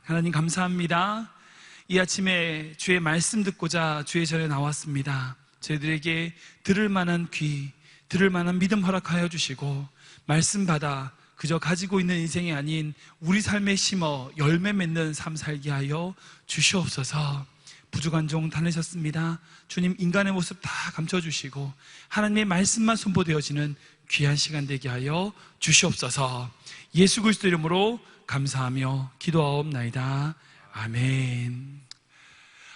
하나님 감사합니다. 이 아침에 주의 말씀 듣고자 주의 전에 나왔습니다. 저희들에게 들을 만한 귀, 들을 만한 믿음 허락하여 주시고 말씀 받아 그저 가지고 있는 인생이 아닌 우리 삶에 심어 열매 맺는 삶 살게 하여 주시옵소서. 부족한 종 다내셨습니다. 주님, 인간의 모습 다 감춰주시고 하나님의 말씀만 선포되어지는 귀한 시간 되게 하여 주시옵소서. 예수 그리스도 이름으로 감사하며 기도하옵나이다. 아멘.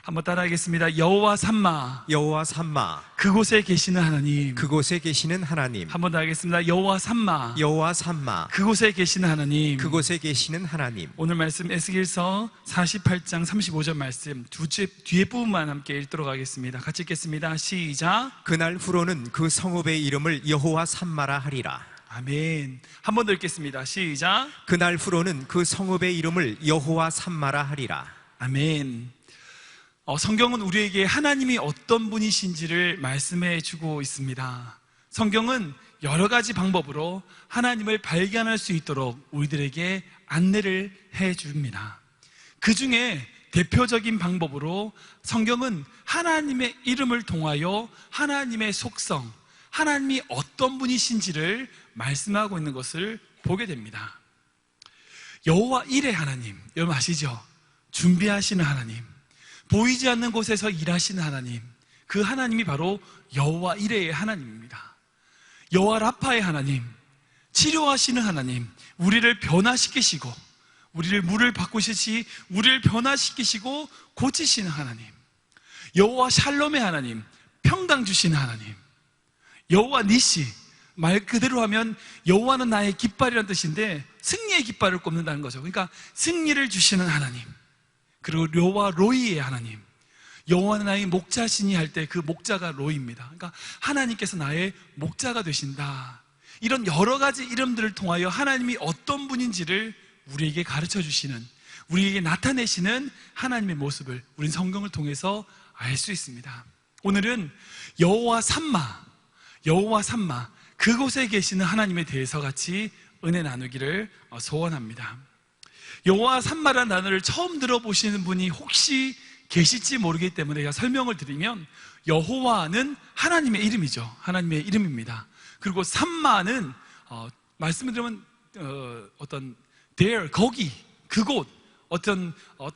한번 따라하겠습니다. 여호와 삼마, 여호와 삼마, 그곳에 계시는 하나님. 그곳에 계시는 하나님. 한번 더 하겠습니다. 여호와 삼마, 여호와 삼마, 그곳에 계시는 하나님. 그곳에 계시는 하나님. 오늘 말씀 에스겔서 48장 35절 말씀 뒤에 부분만 함께 읽도록 하겠습니다. 같이 읽겠습니다. 시작. 그날 후로는 그 성읍의 이름을 여호와 삼마라 하리라. 아멘. 한 번 더 읽겠습니다. 시작. 그날 후로는 그 성읍의 이름을 여호와 삼마라 하리라. 아멘. 성경은 우리에게 하나님이 어떤 분이신지를 말씀해 주고 있습니다. 성경은 여러 가지 방법으로 하나님을 발견할 수 있도록 우리들에게 안내를 해 줍니다. 그 중에 대표적인 방법으로 성경은 하나님의 이름을 통하여 하나님의 속성, 하나님이 어떤 분이신지를 말씀하고 있는 것을 보게 됩니다. 여호와 일의 하나님, 여러분 아시죠? 준비하시는 하나님, 보이지 않는 곳에서 일하시는 하나님, 그 하나님이 바로 여호와 이레의 하나님입니다. 여호와 라파의 하나님, 치료하시는 하나님, 우리를 변화시키시고 우리를 물을 바꾸시듯이 우리를 변화시키시고 고치시는 하나님. 여호와 샬롬의 하나님, 평강 주시는 하나님. 여호와 니시, 말 그대로 하면 여호와는 나의 깃발이라는 뜻인데 승리의 깃발을 꼽는다는 거죠. 그러니까 승리를 주시는 하나님. 그리고 여호와 로이의 하나님, 여호와는 나의 목자시니 할 때 그 목자가 로이입니다. 그러니까 하나님께서 나의 목자가 되신다. 이런 여러 가지 이름들을 통하여 하나님이 어떤 분인지를 우리에게 가르쳐 주시는, 우리에게 나타내시는 하나님의 모습을 우리는 성경을 통해서 알 수 있습니다. 오늘은 여호와 삼마, 여호와 삼마, 그곳에 계시는 하나님에 대해서 같이 은혜 나누기를 소원합니다. 여호와 삼마라는 단어를 처음 들어보시는 분이 혹시 계실지 모르기 때문에 제가 설명을 드리면, 여호와는 하나님의 이름이죠. 하나님의 이름입니다. 그리고 삼마는 말씀을 드리면 어떤 there, 거기, 그곳, 어떤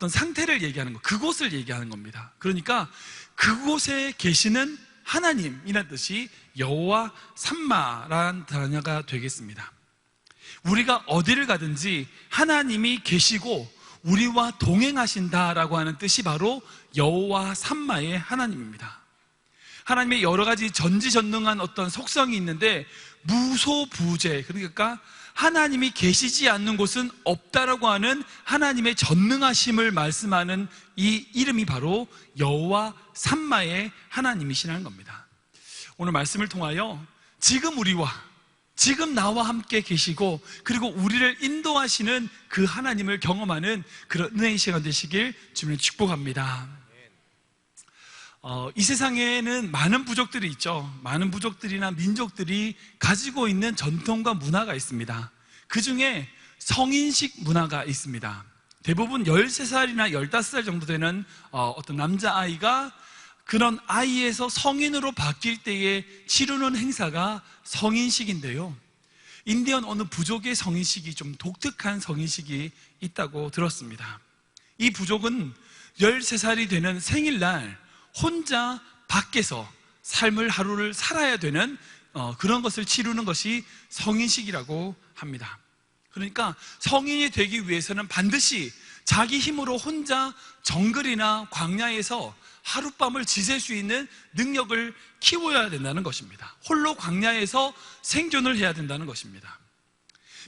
상태를 얘기하는 것, 그곳을 얘기하는 겁니다. 그러니까 그곳에 계시는 하나님이라는 뜻이 여호와 삼마라는 단어가 되겠습니다. 우리가 어디를 가든지 하나님이 계시고 우리와 동행하신다라고 하는 뜻이 바로 여호와 삼마의 하나님입니다. 하나님의 여러 가지 전지전능한 어떤 속성이 있는데 무소부재, 그러니까 하나님이 계시지 않는 곳은 없다라고 하는 하나님의 전능하심을 말씀하는 이 이름이 바로 여호와 삼마의 하나님이시라는 겁니다. 오늘 말씀을 통하여 지금 나와 함께 계시고 그리고 우리를 인도하시는 그 하나님을 경험하는 그런 은혜의 시간 되시길 주님을 축복합니다. 이 세상에는 많은 부족들이 있죠. 많은 부족들이나 민족들이 가지고 있는 전통과 문화가 있습니다. 그 중에 성인식 문화가 있습니다. 대부분 13살이나 15살 정도 되는 어떤 남자아이가 그런 아이에서 성인으로 바뀔 때에 치르는 행사가 성인식인데요, 인디언 어느 부족의 성인식이 좀 독특한 성인식이 있다고 들었습니다. 이 부족은 13살이 되는 생일날 혼자 밖에서 삶을 하루를 살아야 되는 그런 것을 치르는 것이 성인식이라고 합니다. 그러니까 성인이 되기 위해서는 반드시 자기 힘으로 혼자 정글이나 광야에서 하룻밤을 지낼 수 있는 능력을 키워야 된다는 것입니다. 홀로 광야에서 생존을 해야 된다는 것입니다.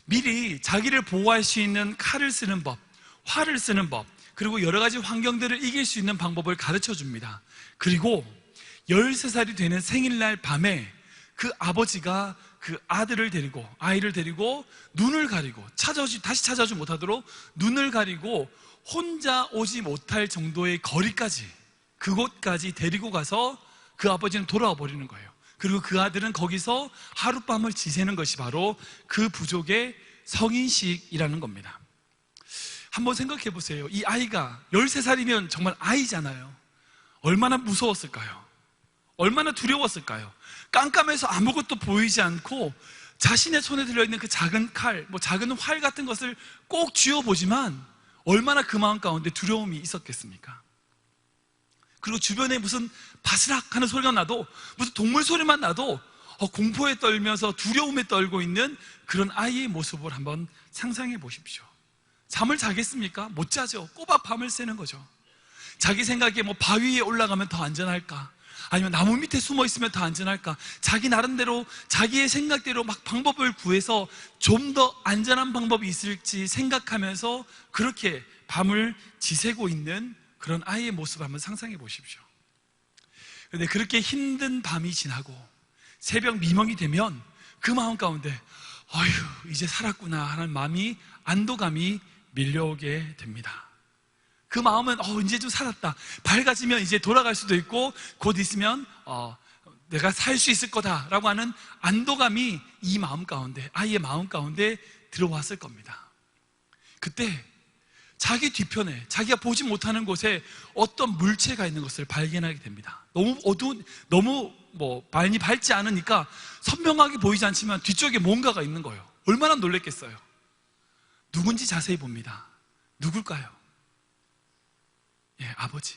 미리 자기를 보호할 수 있는 칼을 쓰는 법, 활을 쓰는 법, 그리고 여러 가지 환경들을 이길 수 있는 방법을 가르쳐 줍니다. 그리고 13살이 되는 생일날 밤에 그 아버지가 그 아이를 데리고 눈을 가리고 다시 찾아오지 못하도록 눈을 가리고 혼자 오지 못할 정도의 거리까지, 그곳까지 데리고 가서 그 아버지는 돌아와 버리는 거예요. 그리고 그 아들은 거기서 하룻밤을 지새는 것이 바로 그 부족의 성인식이라는 겁니다. 한번 생각해 보세요. 이 아이가 13살이면 정말 아이잖아요. 얼마나 무서웠을까요? 얼마나 두려웠을까요? 깜깜해서 아무것도 보이지 않고 자신의 손에 들려있는 그 작은 칼, 작은 활 같은 것을 꼭 쥐어보지만 얼마나 그 마음 가운데 두려움이 있었겠습니까? 그리고 주변에 무슨 바스락 하는 소리가 나도, 무슨 동물 소리만 나도 공포에 떨면서 두려움에 떨고 있는 그런 아이의 모습을 한번 상상해 보십시오. 잠을 자겠습니까? 못 자죠. 꼬박 밤을 새는 거죠. 자기 생각에 바위 위에 올라가면 더 안전할까? 아니면 나무 밑에 숨어 있으면 더 안전할까? 자기 나름대로 자기의 생각대로 막 방법을 구해서 좀 더 안전한 방법이 있을지 생각하면서 그렇게 밤을 지새고 있는 그런 아이의 모습을 한번 상상해 보십시오. 그런데 그렇게 힘든 밤이 지나고 새벽 미명이 되면 그 마음 가운데 어휴, 이제 살았구나 하는 마음이, 안도감이 밀려오게 됩니다. 그 마음은 이제 좀 살았다, 밝아지면 이제 돌아갈 수도 있고 곧 있으면 내가 살 수 있을 거다라고 하는 안도감이 이 마음 가운데, 아이의 마음 가운데 들어왔을 겁니다. 그때 자기 뒤편에, 자기가 보지 못하는 곳에 어떤 물체가 있는 것을 발견하게 됩니다. 너무 어두운, 너무 많이 밝지 않으니까 선명하게 보이지 않지만 뒤쪽에 뭔가가 있는 거예요. 얼마나 놀랬겠어요. 누군지 자세히 봅니다. 누굴까요? 아버지.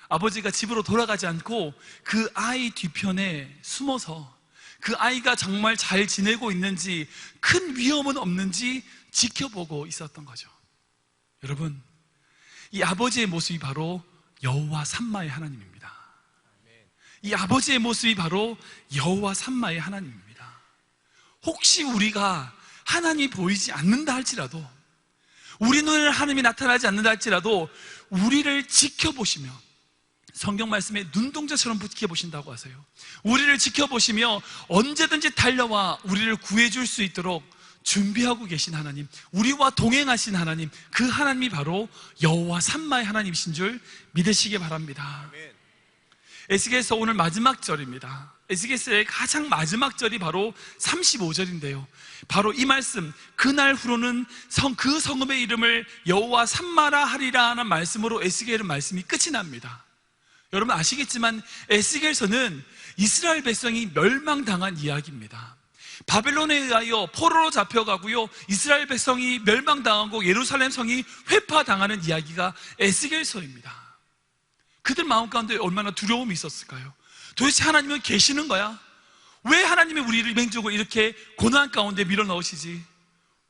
아버지가 집으로 돌아가지 않고 그 아이 뒤편에 숨어서 그 아이가 정말 잘 지내고 있는지, 큰 위험은 없는지 지켜보고 있었던 거죠. 여러분, 이 아버지의 모습이 바로 여호와 삼마의 하나님입니다. 이 아버지의 모습이 바로 여호와 삼마의 하나님입니다. 혹시 우리가 하나님이 보이지 않는다 할지라도, 우리 눈에는 하나님이 나타나지 않는다 할지라도 우리를 지켜보시며, 성경 말씀에 눈동자처럼 지켜보신다고 하세요. 우리를 지켜보시며 언제든지 달려와 우리를 구해줄 수 있도록 준비하고 계신 하나님, 우리와 동행하신 하나님, 그 하나님이 바로 여호와 삼마의 하나님이신 줄 믿으시기 바랍니다. 에스겔서 오늘 마지막 절입니다. 에스겔서의 가장 마지막 절이 바로 35절인데요 바로 이 말씀, 그날 후로는 그 성읍의 이름을 여호와 삼마라 하리라 하는 말씀으로 에스겔은 말씀이 끝이 납니다. 여러분 아시겠지만 에스겔서는 이스라엘 백성이 멸망당한 이야기입니다. 바벨론에 의하여 포로로 잡혀가고요, 이스라엘 백성이 멸망당하고 예루살렘 성이 회파당하는 이야기가 에스겔서입니다. 그들 마음 가운데 얼마나 두려움이 있었을까요? 도대체 하나님은 계시는 거야? 왜 하나님이 우리를 맹족을 이렇게 고난 가운데 밀어넣으시지?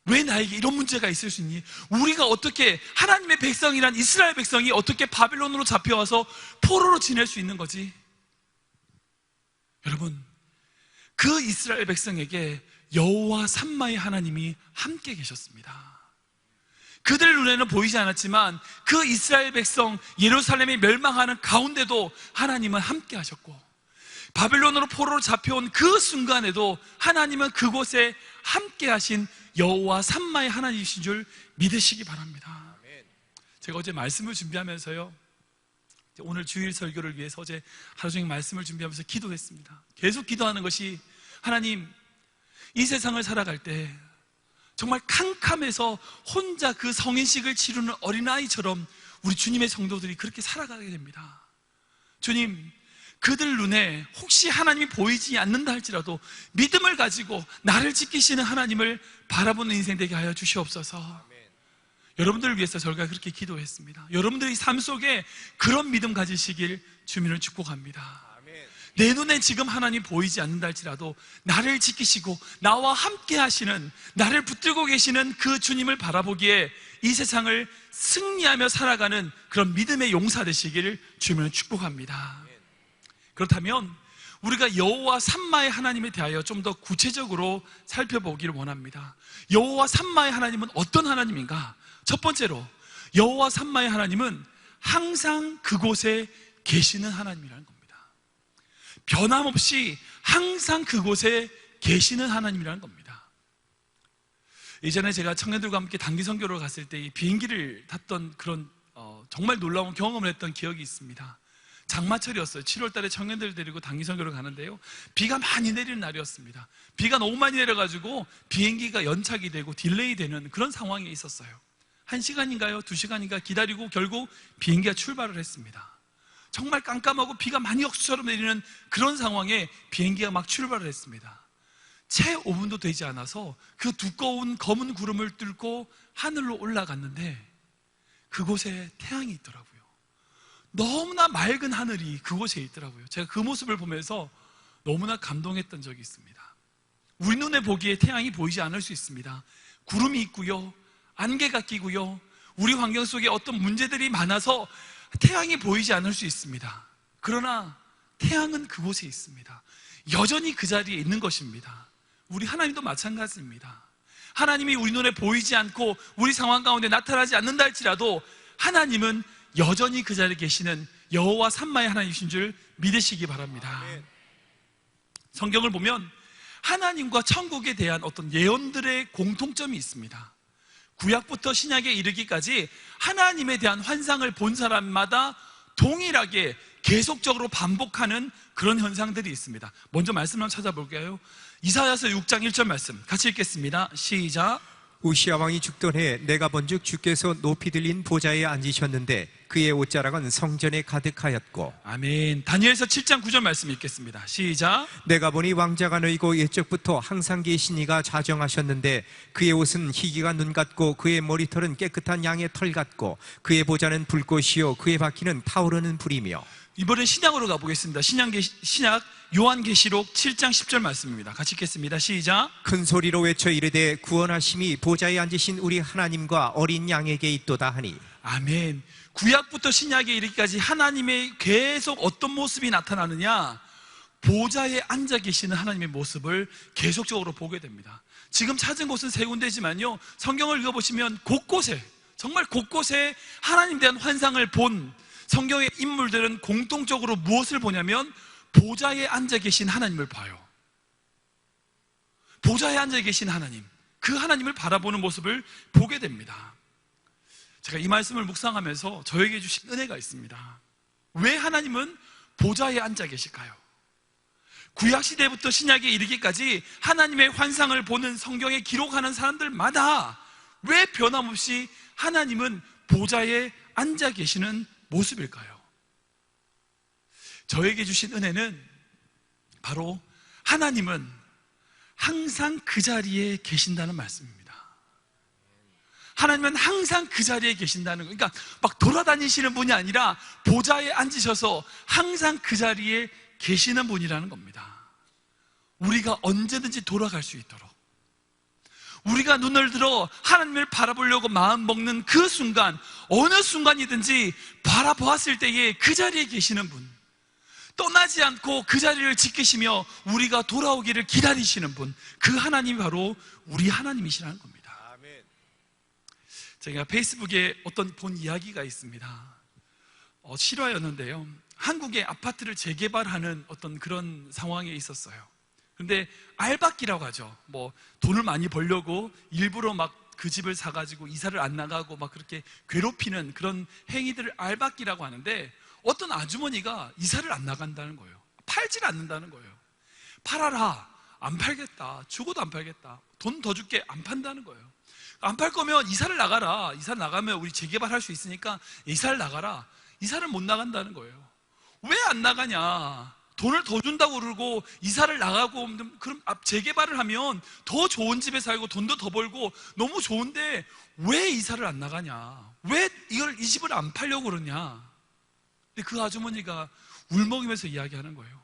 왜 나에게 이런 문제가 있을 수 있니? 우리가 어떻게, 하나님의 백성이란 이스라엘 백성이 어떻게 바벨론으로 잡혀와서 포로로 지낼 수 있는 거지? 여러분, 그 이스라엘 백성에게 여호와 삼마의 하나님이 함께 계셨습니다. 그들 눈에는 보이지 않았지만 그 이스라엘 백성 예루살렘이 멸망하는 가운데도 하나님은 함께 하셨고, 바벨론으로 포로로 잡혀온 그 순간에도 하나님은 그곳에 함께 하신 여호와 삼마의 하나님이신 줄 믿으시기 바랍니다. 제가 어제 말씀을 준비하면서요, 오늘 주일 설교를 위해서 어제 하루 종일 말씀을 준비하면서 기도했습니다. 계속 기도하는 것이, 하나님, 이 세상을 살아갈 때 정말 캄캄해서 혼자 그 성인식을 치르는 어린아이처럼 우리 주님의 성도들이 그렇게 살아가게 됩니다. 주님, 그들 눈에 혹시 하나님이 보이지 않는다 할지라도 믿음을 가지고 나를 지키시는 하나님을 바라보는 인생 되게 하여 주시옵소서. 여러분들을 위해서 저희가 그렇게 기도했습니다. 여러분들의 삶 속에 그런 믿음 가지시길 주님을 축복합니다. 내 눈에 지금 하나님 보이지 않는다 할지라도 나를 지키시고 나와 함께 하시는, 나를 붙들고 계시는 그 주님을 바라보기에 이 세상을 승리하며 살아가는 그런 믿음의 용사 되시기를 주님을 축복합니다. 그렇다면 우리가 여호와 삼마의 하나님에 대하여 좀 더 구체적으로 살펴보기를 원합니다. 여호와 삼마의 하나님은 어떤 하나님인가? 첫 번째로, 여호와 삼마의 하나님은 항상 그곳에 계시는 하나님이라는 겁니다. 변함없이 항상 그곳에 계시는 하나님이라는 겁니다. 예전에 제가 청년들과 함께 단기 선교를 갔을 때 이 비행기를 탔던 그런 정말 놀라운 경험을 했던 기억이 있습니다. 장마철이었어요. 7월 달에 청년들 데리고 단기 선교를 가는데요, 비가 많이 내리는 날이었습니다. 비가 너무 많이 내려가지고 비행기가 연착이 되고 딜레이 되는 그런 상황에 있었어요. 1시간인가요? 2시간인가 기다리고 결국 비행기가 출발을 했습니다. 정말 깜깜하고 비가 많이 억수처럼 내리는 그런 상황에 비행기가 막 출발을 했습니다. 채 5분도 되지 않아서 그 두꺼운 검은 구름을 뚫고 하늘로 올라갔는데 그곳에 태양이 있더라고요. 너무나 맑은 하늘이 그곳에 있더라고요. 제가 그 모습을 보면서 너무나 감동했던 적이 있습니다. 우리 눈에 보기에 태양이 보이지 않을 수 있습니다. 구름이 있고요, 안개가 끼고요, 우리 환경 속에 어떤 문제들이 많아서 태양이 보이지 않을 수 있습니다. 그러나 태양은 그곳에 있습니다. 여전히 그 자리에 있는 것입니다. 우리 하나님도 마찬가지입니다. 하나님이 우리 눈에 보이지 않고 우리 상황 가운데 나타나지 않는다 할지라도 하나님은 여전히 그 자리에 계시는 여호와 삼마의 하나님이신 줄 믿으시기 바랍니다. 성경을 보면 하나님과 천국에 대한 어떤 예언들의 공통점이 있습니다. 구약부터 신약에 이르기까지 하나님에 대한 환상을 본 사람마다 동일하게 계속적으로 반복하는 그런 현상들이 있습니다. 먼저 말씀 한번 찾아볼게요. 이사야서 6장 1절 말씀 같이 읽겠습니다. 시작. 우시야 왕이 죽던 해 내가 본즉 주께서 높이 들린 보좌에 앉으셨는데 그의 옷자락은 성전에 가득하였고. 아멘. 다니엘서 7장 9절 말씀 읽겠습니다. 시작. 내가 보니 왕자가 너희고 옛적부터 항상 계신 이가 좌정하셨는데 그의 옷은 희기가 눈 같고 그의 머리털은 깨끗한 양의 털 같고 그의 보좌는 불꽃이요 그의 바퀴는 타오르는 불이며. 이번엔 신약으로 가보겠습니다. 신약 요한계시록 7장 10절 말씀입니다. 같이 읽겠습니다. 시작. 큰 소리로 외쳐 이르되 구원하심이 보좌에 앉으신 우리 하나님과 어린 양에게 있도다 하니. 아멘. 구약부터 신약에 이르기까지 하나님의 계속 어떤 모습이 나타나느냐, 보좌에 앉아 계시는 하나님의 모습을 계속적으로 보게 됩니다. 지금 찾은 곳은 세 군데지만요, 성경을 읽어보시면 곳곳에, 정말 곳곳에 하나님에 대한 환상을 본 성경의 인물들은 공통적으로 무엇을 보냐면 보좌에 앉아 계신 하나님을 봐요. 보좌에 앉아 계신 하나님, 그 하나님을 바라보는 모습을 보게 됩니다. 제가 이 말씀을 묵상하면서 저에게 주신 은혜가 있습니다. 왜 하나님은 보좌에 앉아 계실까요? 구약시대부터 신약에 이르기까지 하나님의 환상을 보는 성경에 기록하는 사람들마다 왜 변함없이 하나님은 보좌에 앉아 계시는 모습일까요? 저에게 주신 은혜는 바로 하나님은 항상 그 자리에 계신다는 말씀입니다. 하나님은 항상 그 자리에 계신다는 거. 그러니까 막 돌아다니시는 분이 아니라 보좌에 앉으셔서 항상 그 자리에 계시는 분이라는 겁니다. 우리가 언제든지 돌아갈 수 있도록, 우리가 눈을 들어 하나님을 바라보려고 마음 먹는 그 순간, 어느 순간이든지 바라보았을 때에 그 자리에 계시는 분, 떠나지 않고 그 자리를 지키시며 우리가 돌아오기를 기다리시는 분, 그 하나님이 바로 우리 하나님이시라는 겁니다. 제가 페이스북에 본 이야기가 있습니다. 실화였는데요, 한국의 아파트를 재개발하는 어떤 그런 상황에 있었어요. 근데 알박기라고 하죠. 돈을 많이 벌려고 일부러 막 그 집을 사가지고 이사를 안 나가고 막 그렇게 괴롭히는 그런 행위들을 알박기라고 하는데, 어떤 아주머니가 이사를 안 나간다는 거예요. 팔질 않는다는 거예요. 팔아라. 안 팔겠다. 죽어도 안 팔겠다. 돈 더 줄게. 안 판다는 거예요. 안 팔 거면 이사를 나가라. 이사를 나가면 우리 재개발할 수 있으니까 이사를 나가라. 이사를 못 나간다는 거예요. 왜 안 나가냐? 돈을 더 준다고 그러고 이사를 나가고, 그럼 재개발을 하면 더 좋은 집에 살고 돈도 더 벌고 너무 좋은데 왜 이사를 안 나가냐? 왜 이 집을 안 팔려고 그러냐? 근데 그 아주머니가 울먹이면서 이야기하는 거예요.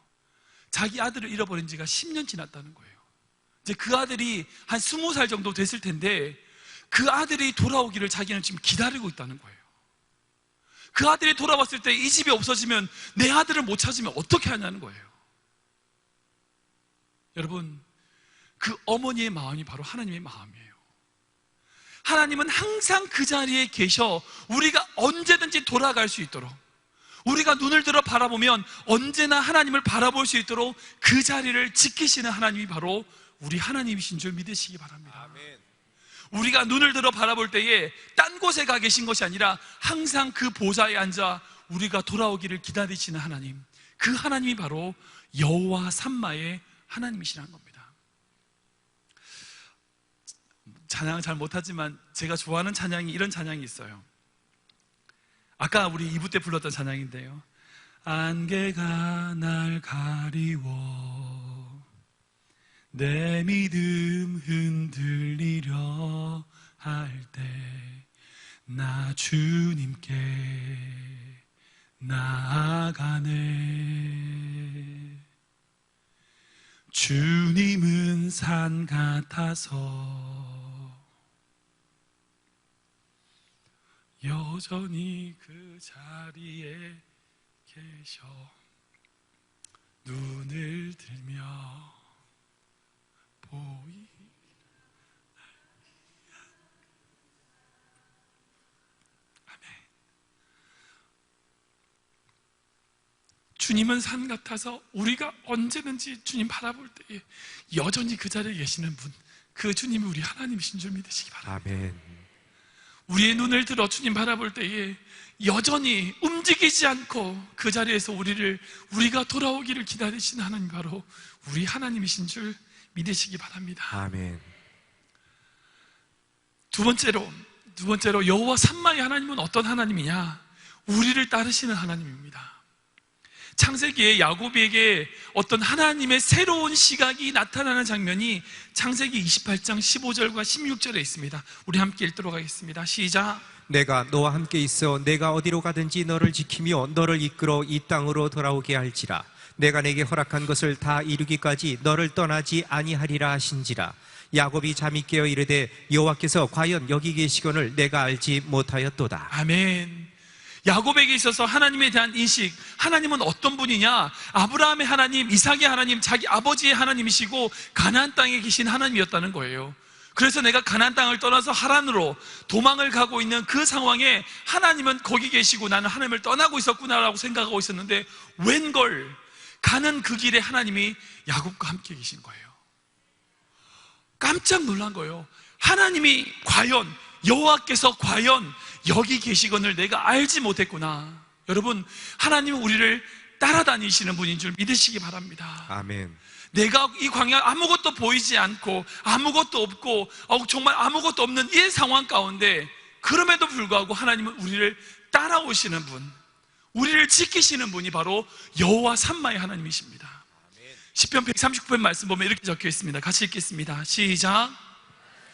자기 아들을 잃어버린 지가 10년 지났다는 거예요. 이제 그 아들이 한 20살 정도 됐을 텐데 그 아들이 돌아오기를 자기는 지금 기다리고 있다는 거예요. 그 아들이 돌아왔을 때 이 집이 없어지면 내 아들을 못 찾으면 어떻게 하냐는 거예요. 여러분, 그 어머니의 마음이 바로 하나님의 마음이에요. 하나님은 항상 그 자리에 계셔 우리가 언제든지 돌아갈 수 있도록, 우리가 눈을 들어 바라보면 언제나 하나님을 바라볼 수 있도록 그 자리를 지키시는 하나님이 바로 우리 하나님이신 줄 믿으시기 바랍니다. 아멘. 우리가 눈을 들어 바라볼 때에 딴 곳에 가 계신 것이 아니라 항상 그 보좌에 앉아 우리가 돌아오기를 기다리시는 하나님, 그 하나님이 바로 여호와 삼마의 하나님이시라는 겁니다. 찬양을 잘 못하지만 제가 좋아하는 찬양이 이런 찬양이 있어요. 아까 우리 2부 때 불렀던 찬양인데요. 안개가 날 가리워 내 믿음 흔들리려 할 때 나 주님께 나아가네. 주님은 산 같아서 여전히 그 자리에 계셔 눈을 들며 보이. 아멘. 주님은 산 같아서 우리가 언제든지 주님 바라볼 때에 여전히 그 자리에 계시는 분, 그 주님이 우리 하나님이신 줄 믿으시기 바랍니다. 아멘. 우리의 눈을 들어 주님 바라볼 때에 여전히 움직이지 않고 그 자리에서 우리가 돌아오기를 기다리시는 하나님, 바로 우리 하나님이신 줄 믿으시기 바랍니다. 아멘. 두 번째로 여호와 삼마의 하나님은 어떤 하나님이냐? 우리를 따르시는 하나님입니다. 창세기에 야곱에게 어떤 하나님의 새로운 시각이 나타나는 장면이 창세기 28장 15절과 16절에 있습니다. 우리 함께 읽도록 하겠습니다. 시작. 내가 너와 함께 있어 내가 어디로 가든지 너를 지키며 너를 이끌어 이 땅으로 돌아오게 할지라. 내가 내게 허락한 것을 다 이루기까지 너를 떠나지 아니하리라 하신지라. 야곱이 잠이 깨어 이르되 여호와께서 과연 여기 계시거늘 내가 알지 못하였도다. 아멘. 야곱에게 있어서 하나님에 대한 인식, 하나님은 어떤 분이냐? 아브라함의 하나님, 이삭의 하나님, 자기 아버지의 하나님이시고 가나안 땅에 계신 하나님이었다는 거예요. 그래서 내가 가나안 땅을 떠나서 하란으로 도망을 가고 있는 그 상황에 하나님은 거기 계시고 나는 하나님을 떠나고 있었구나라고 생각하고 있었는데, 웬걸 가는 그 길에 하나님이 야곱과 함께 계신 거예요. 깜짝 놀란 거예요. 하나님이 과연, 여호와께서 과연 여기 계시거늘 내가 알지 못했구나. 여러분, 하나님은 우리를 따라다니시는 분인 줄 믿으시기 바랍니다. 아멘. 내가 이 광야 아무것도 보이지 않고 아무것도 없고 정말 아무것도 없는 이 상황 가운데, 그럼에도 불구하고 하나님은 우리를 따라오시는 분, 우리를 지키시는 분이 바로 여호와 삼마의 하나님이십니다. 시편 139편 말씀 보면 이렇게 적혀 있습니다. 같이 읽겠습니다. 시작.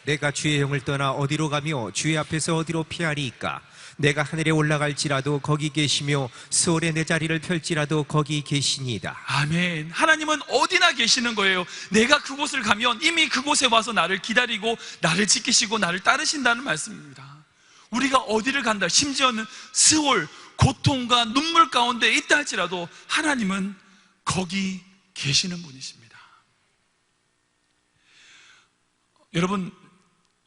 내가 주의 영을 떠나 어디로 가며 주의 앞에서 어디로 피하리이까? 내가 하늘에 올라갈지라도 거기 계시며 수월에 내 자리를 펼지라도 거기 계시니이다. 아멘. 하나님은 어디나 계시는 거예요. 내가 그곳을 가면 이미 그곳에 와서 나를 기다리고 나를 지키시고 나를 따르신다는 말씀입니다. 우리가 어디를 간다, 심지어는 스월, 고통과 눈물 가운데 있다 할지라도 하나님은 거기 계시는 분이십니다. 여러분,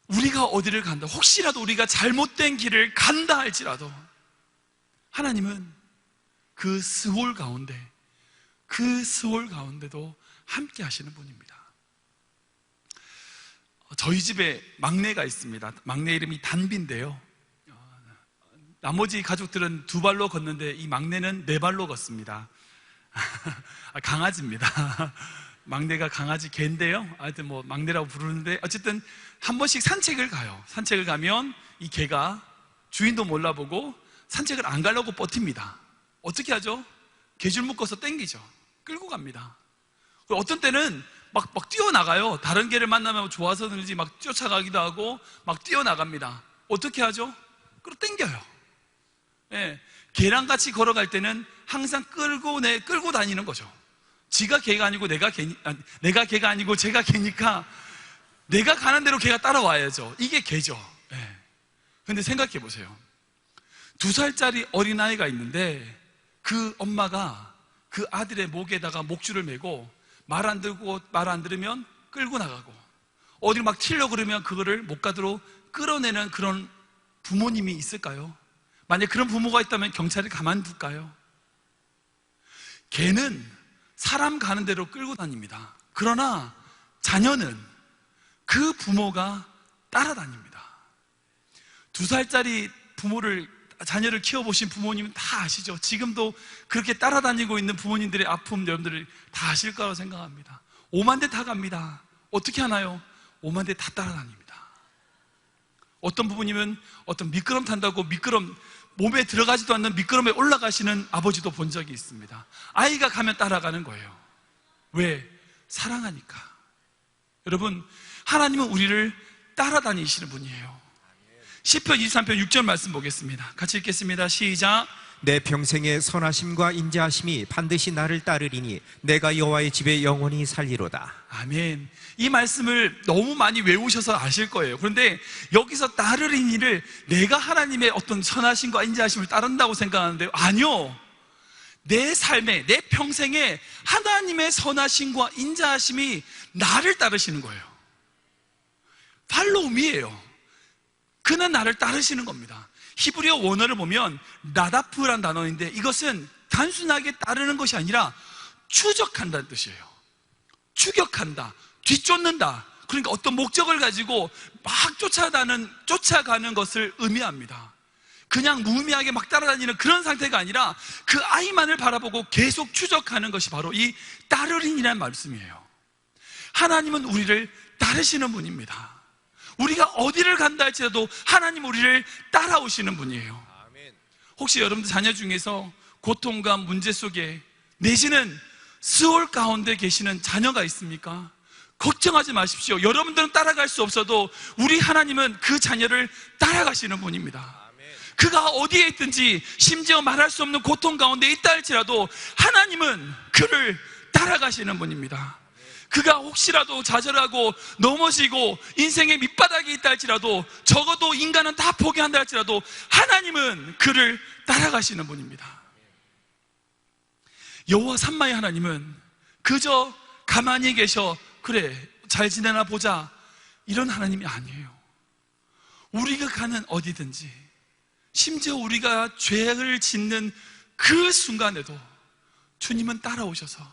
우리가 어디를 간다, 혹시라도 우리가 잘못된 길을 간다 할지라도 하나님은 그 스월 가운데도 함께 하시는 분입니다. 저희 집에 막내가 있습니다. 막내 이름이 단비인데요, 나머지 가족들은 2발로 걷는데 이 막내는 4발로 걷습니다. 강아지입니다. 막내가 강아지 개인데요, 하여튼 뭐 막내라고 부르는데, 어쨌든 한 번씩 산책을 가요. 산책을 가면 이 개가 주인도 몰라보고 산책을 안 가려고 버팁니다. 어떻게 하죠? 개줄 묶어서 땡기죠. 끌고 갑니다. 어떤 때는 막 뛰어나가요. 다른 개를 만나면 좋아서 그런지 막 쫓아가기도 하고 막 뛰어나갑니다. 어떻게 하죠? 끌어 땡겨요. 예, 개랑 같이 걸어갈 때는 항상 끌고 다니는 거죠. 지가 개가 아니고 내가 개가 아니고 제가 개니까 내가 가는 대로 개가 따라와야죠. 이게 개죠. 예. 근데 생각해 보세요. 2살짜리 어린아이가 있는데 그 엄마가 그 아들의 목에다가 목줄을 메고 말 안 들으면 끌고 나가고, 어디를 막 튀려고 그러면 그거를 못 가도록 끌어내는 그런 부모님이 있을까요? 만약 그런 부모가 있다면 경찰이 가만둘까요? 개는 사람 가는 대로 끌고 다닙니다. 그러나 자녀는 그 부모가 따라다닙니다. 2살짜리 자녀를 키워보신 부모님은 다 아시죠? 지금도 그렇게 따라다니고 있는 부모님들의 아픔 여러분들이 다 아실 거라고 생각합니다. 5만 대 다 갑니다. 어떻게 하나요? 5만 대 다 따라다닙니다. 어떤 부모님은 어떤 미끄럼 탄다고 몸에 들어가지도 않는 미끄럼에 올라가시는 아버지도 본 적이 있습니다. 아이가 가면 따라가는 거예요. 왜? 사랑하니까. 여러분, 하나님은 우리를 따라다니시는 분이에요. 시편 23편 6절 말씀 보겠습니다. 같이 읽겠습니다. 시작. 내 평생의 선하심과 인자하심이 반드시 나를 따르리니 내가 여호와의 집에 영원히 살리로다. 아멘. 이 말씀을 너무 많이 외우셔서 아실 거예요. 그런데 여기서 따르리니를 내가 하나님의 어떤 선하심과 인자하심을 따른다고 생각하는데요, 아니요. 내 삶에, 내 평생에 하나님의 선하심과 인자하심이 나를 따르시는 거예요. 팔로우미예요. 그는 나를 따르시는 겁니다. 히브리어 원어를 보면 라다프란 단어인데, 이것은 단순하게 따르는 것이 아니라 추적한다는 뜻이에요. 추격한다, 뒤쫓는다. 그러니까 어떤 목적을 가지고 막 쫓아가는 것을 의미합니다. 그냥 무의미하게 막 따라다니는 그런 상태가 아니라 그 아이만을 바라보고 계속 추적하는 것이 바로 이 따르린이라는 말씀이에요. 하나님은 우리를 따르시는 분입니다. 우리가 어디를 간다 할지라도 하나님 우리를 따라오시는 분이에요. 혹시 여러분들 자녀 중에서 고통과 문제 속에 내지는 수월 가운데 계시는 자녀가 있습니까? 걱정하지 마십시오. 여러분들은 따라갈 수 없어도 우리 하나님은 그 자녀를 따라가시는 분입니다. 그가 어디에 있든지, 심지어 말할 수 없는 고통 가운데 있다 할지라도 하나님은 그를 따라가시는 분입니다. 그가 혹시라도 좌절하고 넘어지고 인생의 밑바닥에 있다 할지라도, 적어도 인간은 다 포기한다 할지라도 하나님은 그를 따라가시는 분입니다. 여호와 삼마의 하나님은 그저 가만히 계셔, 그래 잘 지내나 보자, 이런 하나님이 아니에요. 우리가 가는 어디든지, 심지어 우리가 죄를 짓는 그 순간에도 주님은 따라오셔서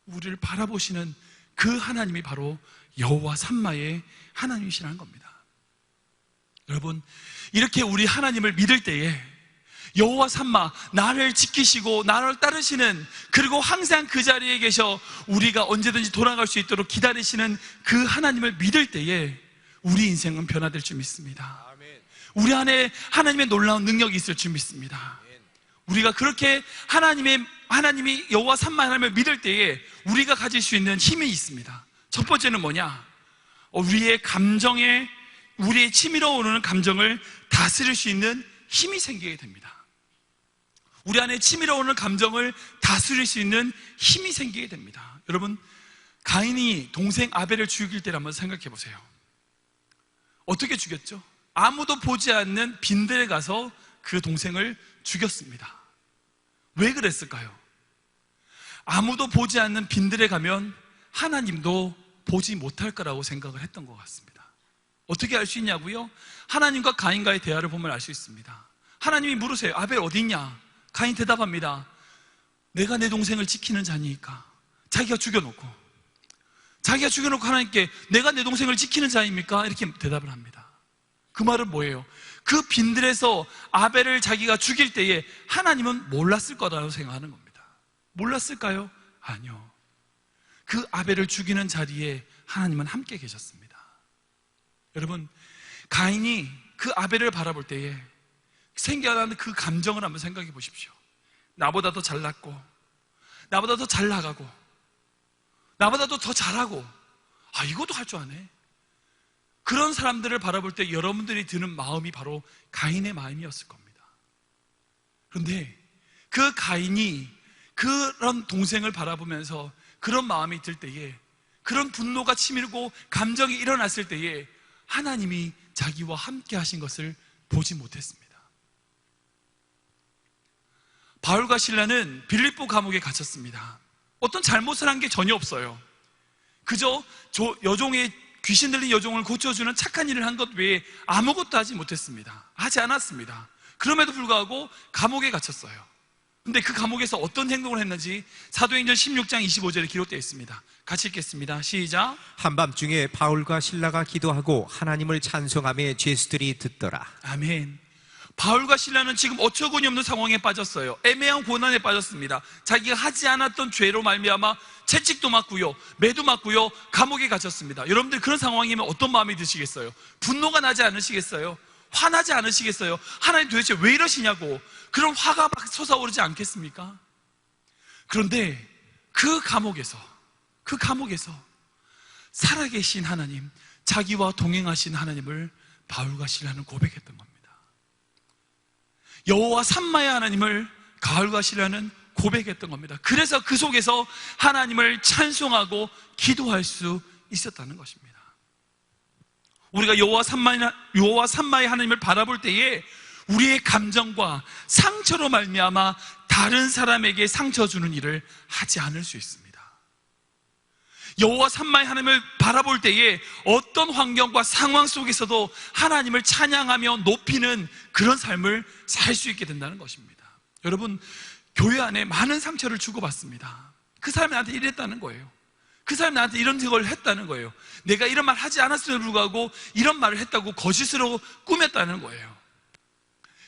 우리를 바라보시는 그 하나님이 바로 여호와 삼마의 하나님이시라는 겁니다. 여러분, 이렇게 우리 하나님을 믿을 때에 여호와 삼마, 나를 지키시고 나를 따르시는, 그리고 항상 그 자리에 계셔 우리가 언제든지 돌아갈 수 있도록 기다리시는 그 하나님을 믿을 때에 우리 인생은 변화될 줄 믿습니다. 우리 안에 하나님의 놀라운 능력이 있을 줄 믿습니다. 우리가 그렇게 하나님이 여호와 삼마 하나님을 믿을 때에 우리가 가질 수 있는 힘이 있습니다. 첫 번째는 뭐냐? 우리의 감정에, 우리의 치밀어 오르는 감정을 다스릴 수 있는 힘이 생기게 됩니다. 우리 안에 치밀어 오르는 감정을 다스릴 수 있는 힘이 생기게 됩니다. 여러분, 가인이 동생 아벨을 죽일 때를 한번 생각해 보세요. 어떻게 죽였죠? 아무도 보지 않는 빈들에 가서 그 동생을 죽였습니다. 왜 그랬을까요? 아무도 보지 않는 빈들에 가면 하나님도 보지 못할 거라고 생각을 했던 것 같습니다. 어떻게 알 수 있냐고요? 하나님과 가인과의 대화를 보면 알 수 있습니다. 하나님이 물으세요. 아벨 어디 있냐? 가인 대답합니다. 내가 내 동생을 지키는 자니까. 자기가 죽여놓고 하나님께 내가 내 동생을 지키는 자입니까? 이렇게 대답을 합니다. 그 말은 뭐예요? 그 빈들에서 아벨을 자기가 죽일 때에 하나님은 몰랐을 거라고 생각하는 겁니다. 몰랐을까요? 아니요. 그 아벨을 죽이는 자리에 하나님은 함께 계셨습니다. 여러분, 가인이 그 아벨을 바라볼 때에 생겨나는 그 감정을 한번 생각해 보십시오. 나보다 더 잘났고, 나보다 더 잘 나가고, 나보다 더 잘하고, 이것도 할 줄 아네. 그런 사람들을 바라볼 때 여러분들이 드는 마음이 바로 가인의 마음이었을 겁니다. 그런데 그 가인이 그런 동생을 바라보면서 그런 마음이 들 때에, 그런 분노가 치밀고 감정이 일어났을 때에 하나님이 자기와 함께 하신 것을 보지 못했습니다. 바울과 실라는 빌립보 감옥에 갇혔습니다. 어떤 잘못을 한 게 전혀 없어요. 그저 여종의, 귀신 들린 여종을 고쳐주는 착한 일을 한 것 외에 아무것도 하지 못했습니다. 하지 않았습니다. 그럼에도 불구하고 감옥에 갇혔어요. 근데 그 감옥에서 어떤 행동을 했는지 사도행전 16장 25절에 기록되어 있습니다. 같이 읽겠습니다. 시작. 한밤중에 바울과 실라가 기도하고 하나님을 찬송하며 죄수들이 듣더라. 아멘. 바울과 실라는 지금 어처구니 없는 상황에 빠졌어요. 애매한 고난에 빠졌습니다. 자기가 하지 않았던 죄로 말미암아 채찍도 맞고요, 매도 맞고요, 감옥에 갇혔습니다. 여러분들 그런 상황이면 어떤 마음이 드시겠어요? 분노가 나지 않으시겠어요? 화나지 않으시겠어요? 하나님 도대체 왜 이러시냐고 그런 화가 막 솟아오르지 않겠습니까? 그런데 그 감옥에서 살아계신 하나님, 자기와 동행하신 하나님을 바울과 실라는 고백했던 겁니다. 여호와 삼마의 하나님을 바울과 실라는 고백했던 겁니다. 그래서 그 속에서 하나님을 찬송하고 기도할 수 있었다는 것입니다. 우리가 여호와 삼마의 하나님을 바라볼 때에 우리의 감정과 상처로 말미암아 다른 사람에게 상처 주는 일을 하지 않을 수 있습니다. 여호와 삼마의 하나님을 바라볼 때에 어떤 환경과 상황 속에서도 하나님을 찬양하며 높이는 그런 삶을 살 수 있게 된다는 것입니다. 여러분, 교회 안에 많은 상처를 주고받습니다. 그 사람이 나한테 이랬다는 거예요. 그 사람이 나한테 이런 걸 했다는 거예요. 내가 이런 말 하지 않았음에도 불구하고 이런 말을 했다고 거짓으로 꾸몄다는 거예요.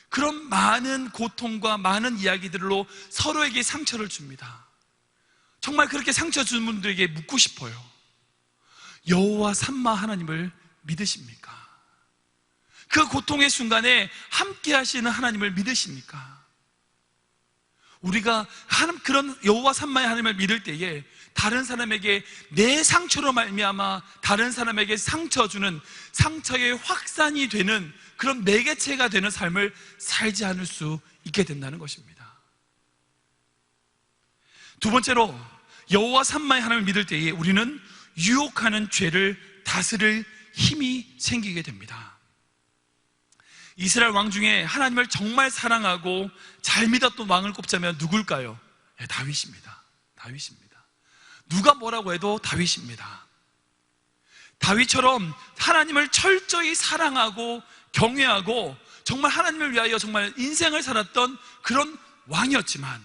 그런 많은 고통과 많은 이야기들로 서로에게 상처를 줍니다. 정말 그렇게 상처 준 분들에게 묻고 싶어요. 여호와 삼마 하나님을 믿으십니까? 그 고통의 순간에 함께 하시는 하나님을 믿으십니까? 우리가 그런 여호와 삼마의 하나님을 믿을 때에 다른 사람에게 내 상처로 말미암아 다른 사람에게 상처 주는, 상처의 확산이 되는 그런 매개체가 되는 삶을 살지 않을 수 있게 된다는 것입니다. 두 번째로, 여호와 삼마의 하나님을 믿을 때에 우리는 유혹하는 죄를 다스릴 힘이 생기게 됩니다. 이스라엘 왕 중에 하나님을 정말 사랑하고 잘 믿었던 왕을 꼽자면 누굴까요? 다윗입니다. 누가 뭐라고 해도 다윗입니다. 다윗처럼 하나님을 철저히 사랑하고 경외하고 정말 하나님을 위하여 정말 인생을 살았던 그런 왕이었지만,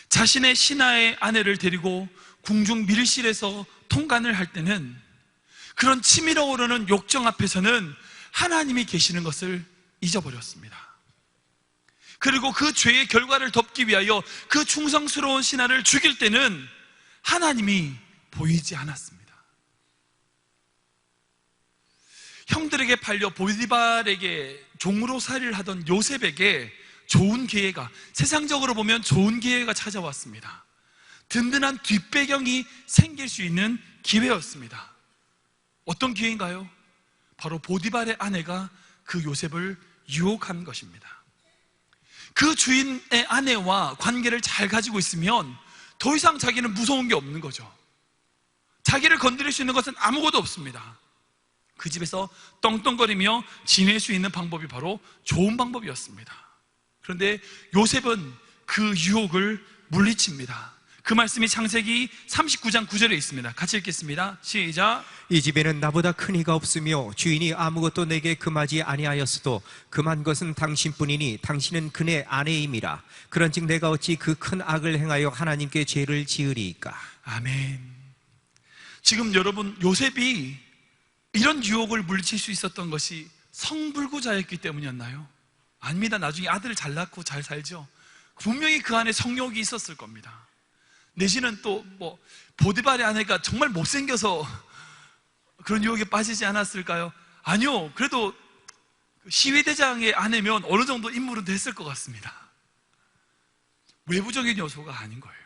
자신의 신하의 아내를 데리고 궁중 밀실에서 통관을 할 때는 그런 치밀어 오르는 욕정 앞에서는 하나님이 계시는 것을 잊어버렸습니다. 그리고 그 죄의 결과를 덮기 위하여 그 충성스러운 신하를 죽일 때는 하나님이 보이지 않았습니다. 형들에게 팔려 보디발에게 종으로 살이를 하던 요셉에게 좋은 기회가, 세상적으로 보면 좋은 기회가 찾아왔습니다. 든든한 뒷배경이 생길 수 있는 기회였습니다. 어떤 기회인가요? 바로 보디발의 아내가 그 요셉을 유혹한 것입니다. 그 주인의 아내와 관계를 잘 가지고 있으면 더 이상 자기는 무서운 게 없는 거죠. 자기를 건드릴 수 있는 것은 아무것도 없습니다. 그 집에서 떵떵거리며 지낼 수 있는 방법이 바로 좋은 방법이었습니다. 그런데 요셉은 그 유혹을 물리칩니다. 그 말씀이 창세기 39장 9절에 있습니다. 같이 읽겠습니다. 시작. 이 집에는 나보다 큰 이가 없으며 주인이 아무것도 내게 금하지 아니하였어도 금한 것은 당신뿐이니 당신은 그의 아내임이라. 그런즉 내가 어찌 그 큰 악을 행하여 하나님께 죄를 지으리이까. 아멘. 지금 여러분, 요셉이 이런 유혹을 물리칠 수 있었던 것이 성불구자였기 때문이었나요? 아닙니다. 나중에 아들을 잘 낳고 잘 살죠. 분명히 그 안에 성욕이 있었을 겁니다. 내지는 또 보디발의 아내가 정말 못생겨서 그런 유혹에 빠지지 않았을까요? 아니요. 그래도 시위대장의 아내면 어느 정도 인물은 됐을 것 같습니다. 외부적인 요소가 아닌 거예요.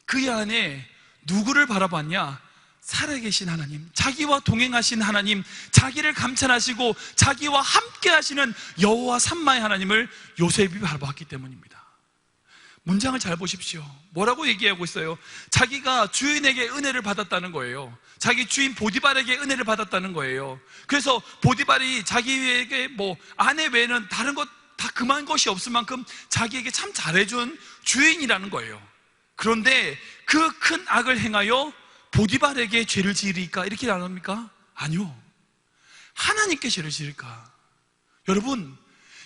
그의 안에 누구를 바라봤냐? 살아계신 하나님, 자기와 동행하신 하나님, 자기를 감찰하시고 자기와 함께 하시는 여호와 삼마의 하나님을 요셉이 바라봤기 때문입니다. 문장을 잘 보십시오. 뭐라고 얘기하고 있어요? 자기가 주인에게 은혜를 받았다는 거예요. 자기 주인 보디발에게 은혜를 받았다는 거예요. 그래서 보디발이 자기에게 아내 외에는 다른 것 다 금한 것이 없을 만큼 자기에게 참 잘해준 주인이라는 거예요. 그런데 그 큰 악을 행하여 보디발에게 죄를 지으리까? 이렇게 안 합니까? 아니요. 하나님께 죄를 지을까? 여러분,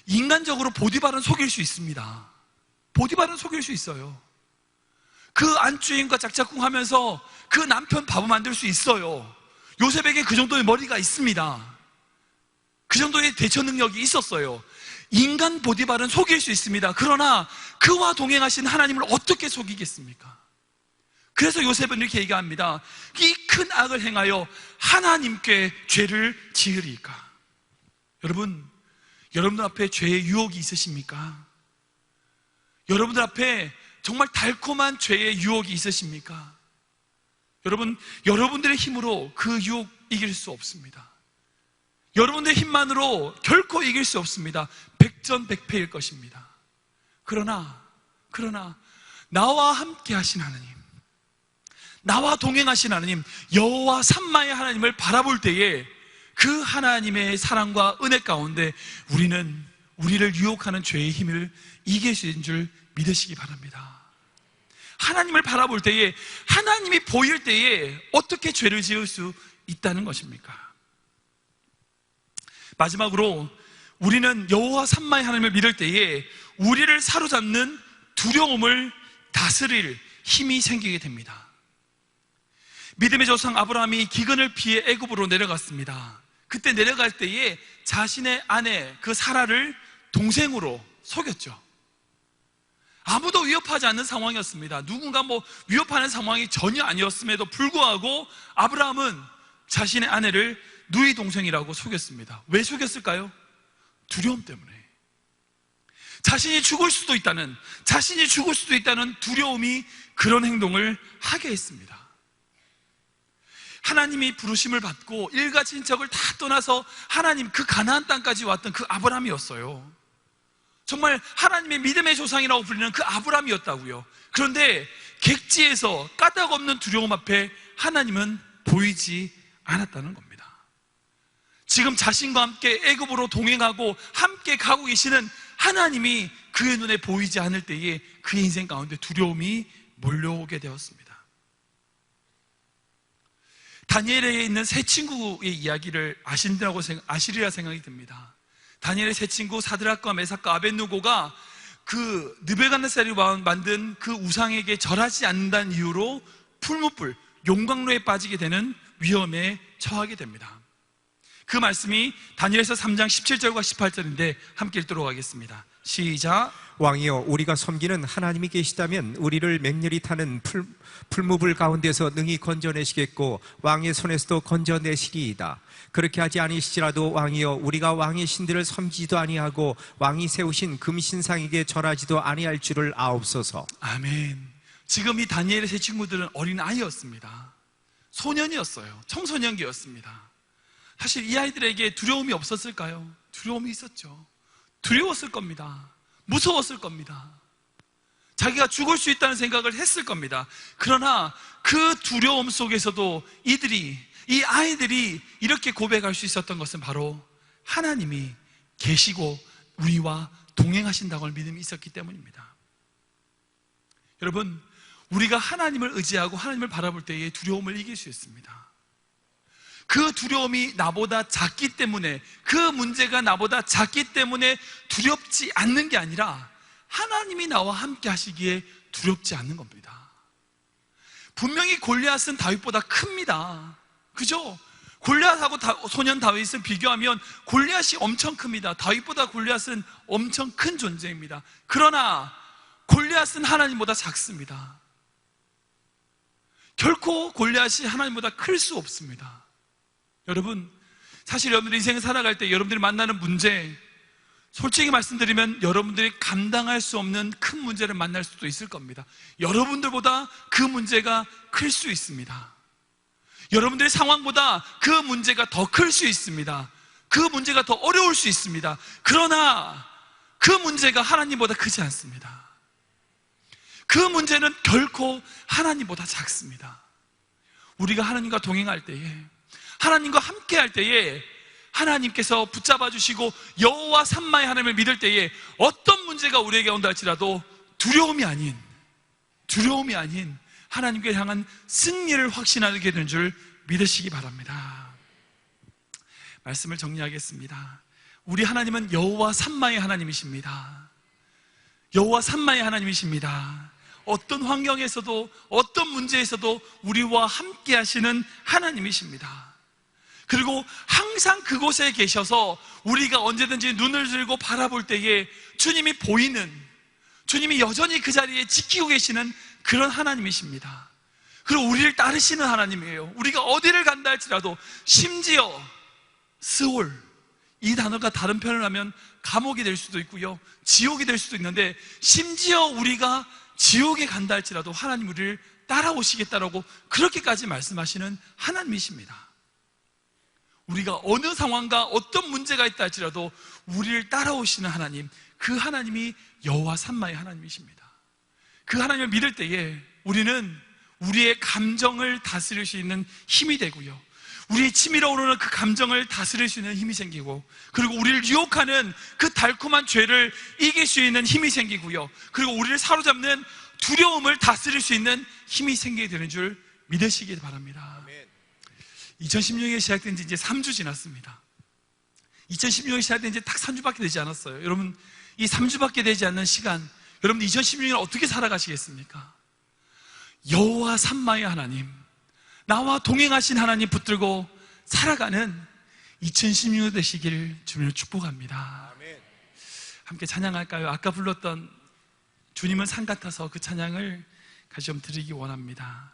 인간적으로 보디발은 속일 수 있습니다. 보디발은 속일 수 있어요. 그 안주인과 짝짝꿍 하면서 그 남편 바보 만들 수 있어요. 요셉에게 그 정도의 머리가 있습니다. 그 정도의 대처 능력이 있었어요. 인간 보디발은 속일 수 있습니다. 그러나 그와 동행하신 하나님을 어떻게 속이겠습니까? 그래서 요셉은 이렇게 얘기합니다. 이 큰 악을 행하여 하나님께 죄를 지으리까? 여러분들 앞에 죄의 유혹이 있으십니까? 여러분들 앞에 정말 달콤한 죄의 유혹이 있으십니까? 여러분들의 힘으로 그 유혹 이길 수 없습니다. 여러분들의 힘만으로 결코 이길 수 없습니다. 백전백패일 것입니다. 그러나 나와 함께 하신 하나님, 나와 동행하신 하나님, 여호와 삼마의 하나님을 바라볼 때에 그 하나님의 사랑과 은혜 가운데 우리를 유혹하는 죄의 힘을 이길 수 있는 줄 믿으시기 바랍니다. 하나님을 바라볼 때에, 하나님이 보일 때에 어떻게 죄를 지을 수 있다는 것입니까? 마지막으로 우리는 여호와 삼마의 하나님을 믿을 때에 우리를 사로잡는 두려움을 다스릴 힘이 생기게 됩니다. 믿음의 조상 아브라함이 기근을 피해 애굽으로 내려갔습니다. 그때 내려갈 때에 자신의 아내 그 사라를 동생으로 속였죠. 아무도 위협하지 않는 상황이었습니다. 누군가 위협하는 상황이 전혀 아니었음에도 불구하고 아브라함은 자신의 아내를 누이 동생이라고 속였습니다. 왜 속였을까요? 두려움 때문에. 자신이 죽을 수도 있다는 두려움이 그런 행동을 하게 했습니다. 하나님이 부르심을 받고 일가 친척을 다 떠나서 하나님 그 가나안 땅까지 왔던 그 아브라함이었어요. 정말 하나님의 믿음의 조상이라고 불리는 그 아브라함이었다고요. 그런데 객지에서 까닭없는 두려움 앞에 하나님은 보이지 않았다는 겁니다. 지금 자신과 함께 애굽으로 동행하고 함께 가고 계시는 하나님이 그의 눈에 보이지 않을 때에 그의 인생 가운데 두려움이 몰려오게 되었습니다. 다니엘에 있는 세 친구의 이야기를 아시리라 생각이 듭니다. 다니엘의 세 친구 사드락과 메삭과 아벳느고가 그 느부갓네살이 만든 그 우상에게 절하지 않는다는 이유로 풀무불, 용광로에 빠지게 되는 위험에 처하게 됩니다. 그 말씀이 다니엘서 3장 17절과 18절인데 함께 읽도록 하겠습니다. 시작. 왕이여, 우리가 섬기는 하나님이 계시다면 우리를 맹렬히 타는 풀무불 가운데서 능히 건져내시겠고 왕의 손에서도 건져내시리이다. 그렇게 하지 아니시지라도 왕이여, 우리가 왕의 신들을 섬기지도 아니하고 왕이 세우신 금신상에게 절하지도 아니할 줄을 아옵소서. 아멘. 지금 이 다니엘의 세 친구들은 어린 아이였습니다. 소년이었어요. 청소년기였습니다. 사실 이 아이들에게 두려움이 없었을까요? 두려움이 있었죠. 두려웠을 겁니다. 무서웠을 겁니다. 자기가 죽을 수 있다는 생각을 했을 겁니다. 그러나 그 두려움 속에서도 이 아이들이 이렇게 고백할 수 있었던 것은 바로 하나님이 계시고 우리와 동행하신다고 믿음이 있었기 때문입니다. 여러분, 우리가 하나님을 의지하고 하나님을 바라볼 때에 두려움을 이길 수 있습니다. 그 두려움이 나보다 작기 때문에, 그 문제가 나보다 작기 때문에 두렵지 않는 게 아니라 하나님이 나와 함께 하시기에 두렵지 않는 겁니다. 분명히 골리앗은 다윗보다 큽니다. 그죠? 골리앗하고 소년 다윗을 비교하면 골리앗이 엄청 큽니다. 다윗보다 골리앗은 엄청 큰 존재입니다. 그러나 골리앗은 하나님보다 작습니다. 결코 골리앗이 하나님보다 클 수 없습니다. 여러분, 사실 여러분들 인생을 살아갈 때 여러분들이 만나는 문제, 솔직히 말씀드리면 여러분들이 감당할 수 없는 큰 문제를 만날 수도 있을 겁니다. 여러분들보다 그 문제가 클 수 있습니다. 여러분들의 상황보다 그 문제가 더 클 수 있습니다. 그 문제가 더 어려울 수 있습니다. 그러나 그 문제가 하나님보다 크지 않습니다. 그 문제는 결코 하나님보다 작습니다. 우리가 하나님과 동행할 때에, 하나님과 함께 할 때에 하나님께서 붙잡아 주시고 여호와 삼마의 하나님을 믿을 때에 어떤 문제가 우리에게 온다 할지라도 두려움이 아닌 하나님께 향한 승리를 확신하게 되는 줄 믿으시기 바랍니다. 말씀을 정리하겠습니다. 우리 하나님은 여호와 삼마의 하나님이십니다. 여호와 삼마의 하나님이십니다. 어떤 환경에서도 어떤 문제에서도 우리와 함께 하시는 하나님이십니다. 그리고 항상 그곳에 계셔서 우리가 언제든지 눈을 들고 바라볼 때에 주님이 보이는, 주님이 여전히 그 자리에 지키고 계시는 그런 하나님이십니다. 그리고 우리를 따르시는 하나님이에요. 우리가 어디를 간다 할지라도, 심지어 스올, 이 단어가 다른 표현을 하면 감옥이 될 수도 있고요, 지옥이 될 수도 있는데, 심지어 우리가 지옥에 간다 할지라도 하나님 우리를 따라오시겠다라고 그렇게까지 말씀하시는 하나님이십니다. 우리가 어느 상황과 어떤 문제가 있다 할지라도 우리를 따라오시는 하나님, 그 하나님이 여호와 삼마의 하나님이십니다. 그 하나님을 믿을 때에 우리는 우리의 감정을 다스릴 수 있는 힘이 되고요, 우리의 치밀어 오르는 그 감정을 다스릴 수 있는 힘이 생기고, 그리고 우리를 유혹하는 그 달콤한 죄를 이길 수 있는 힘이 생기고요, 그리고 우리를 사로잡는 두려움을 다스릴 수 있는 힘이 생기게 되는 줄 믿으시기 바랍니다. 2016년에 시작된 지 이제 3주 지났습니다. 2016년에 시작된 지 딱 3주밖에 되지 않았어요. 여러분, 이 3주밖에 되지 않는 시간, 여러분 2016년을 어떻게 살아가시겠습니까? 여호와 삼마의 하나님, 나와 동행하신 하나님 붙들고 살아가는 2016년 되시길 주님을 축복합니다. 함께 찬양할까요? 아까 불렀던 주님은 산 같아서 그 찬양을 같이 좀 드리기 원합니다.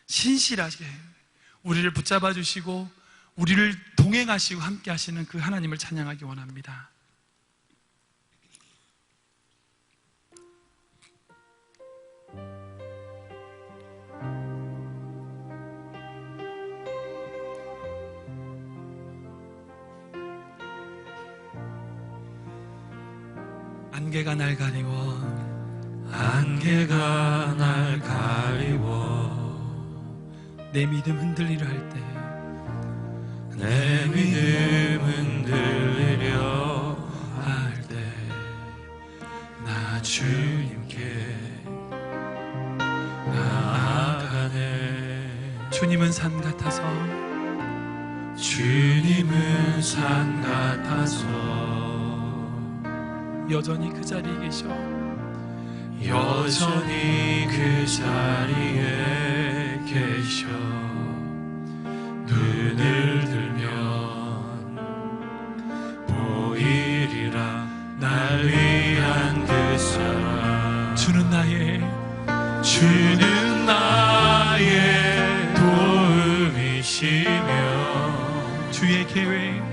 신실하게 우리를 붙잡아 주시고 우리를 동행하시고 함께 하시는 그 하나님을 찬양하기 원합니다. 안개가 날 가리워, 안개가 날 가리워, 내 믿음 흔들리려 할 때, 내 믿음 흔들리려 할 때, 나 주님께 나아가네. 주님은 산 같아서, 주님은 산 같아서 여전히 그 자리에 계셔, 여전히 그 자리에 계셔. 눈을 들면 보이리라 날 위한 그 사랑. 주는 나의 도움이시며 주의 계획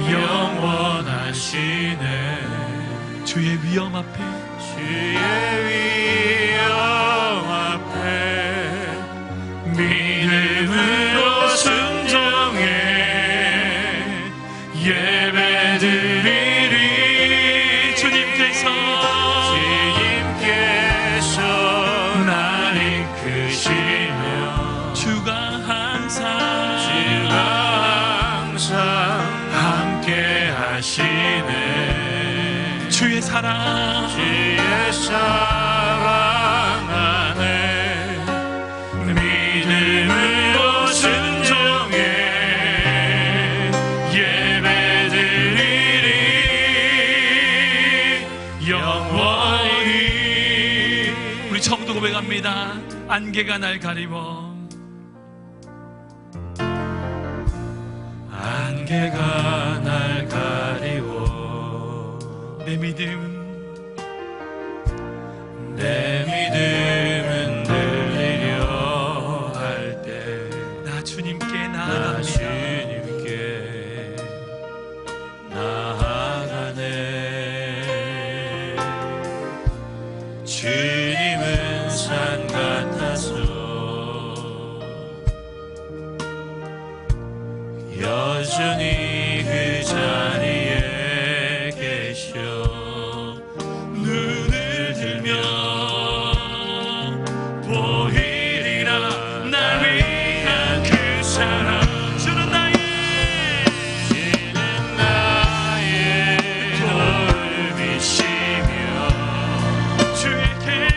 영원하시네. 주의 위엄 앞에, 주의 위엄 앞에 믿음으로 순종해 예배드리리. 주님께서 날 이끄시며 주가 항상 함께 하시네. 주의 사랑 안에 믿음으로 순종해 예배드리리. 영원히. 우리 처음부터 고백합니다. 안개가 날 가리워, 안개가 날 가리워, 내 믿음 흔들리려 할 때, 나 주님께 나 나아갑니다. 주님께 나아가네. 주님은 산 같아서 여전히 그 자리에 계셔. 눈을 들면 보이리라 날 위한 그 사랑. 주는 나의 도움이시며 주의 계획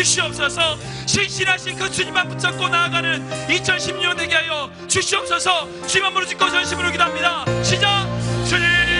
주시옵소서. 신실하신 그 주님만 붙잡고 나아가는 2016년 되게 하여 주시옵소서. 주님만 부르짖고 전심으로 기도합니다. 시작. 주님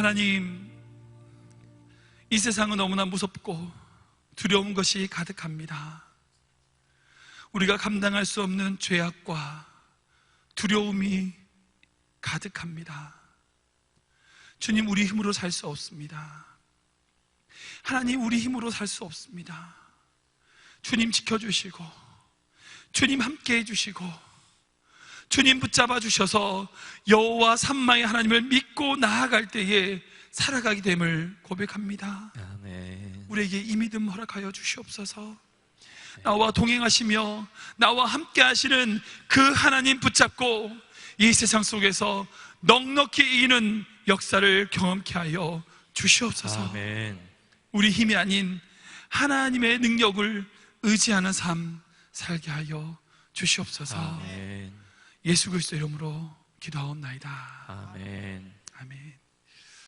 하나님, 이 세상은 너무나 무섭고 두려운 것이 가득합니다. 우리가 감당할 수 없는 죄악과 두려움이 가득합니다. 주님, 우리 힘으로 살 수 없습니다. 하나님, 우리 힘으로 살 수 없습니다. 주님 지켜주시고, 주님 함께 해주시고, 주님 붙잡아 주셔서 여호와 삼마의 하나님을 믿고 나아갈 때에 살아가게 됨을 고백합니다. 아멘. 우리에게 이 믿음 허락하여 주시옵소서. 나와 동행하시며 나와 함께 하시는 그 하나님 붙잡고 이 세상 속에서 넉넉히 이기는 역사를 경험케 하여 주시옵소서. 아멘. 우리 힘이 아닌 하나님의 능력을 의지하는 삶 살게 하여 주시옵소서. 아멘. 예수 그리스도 이름으로 기도하옵나이다. 아멘. 아멘.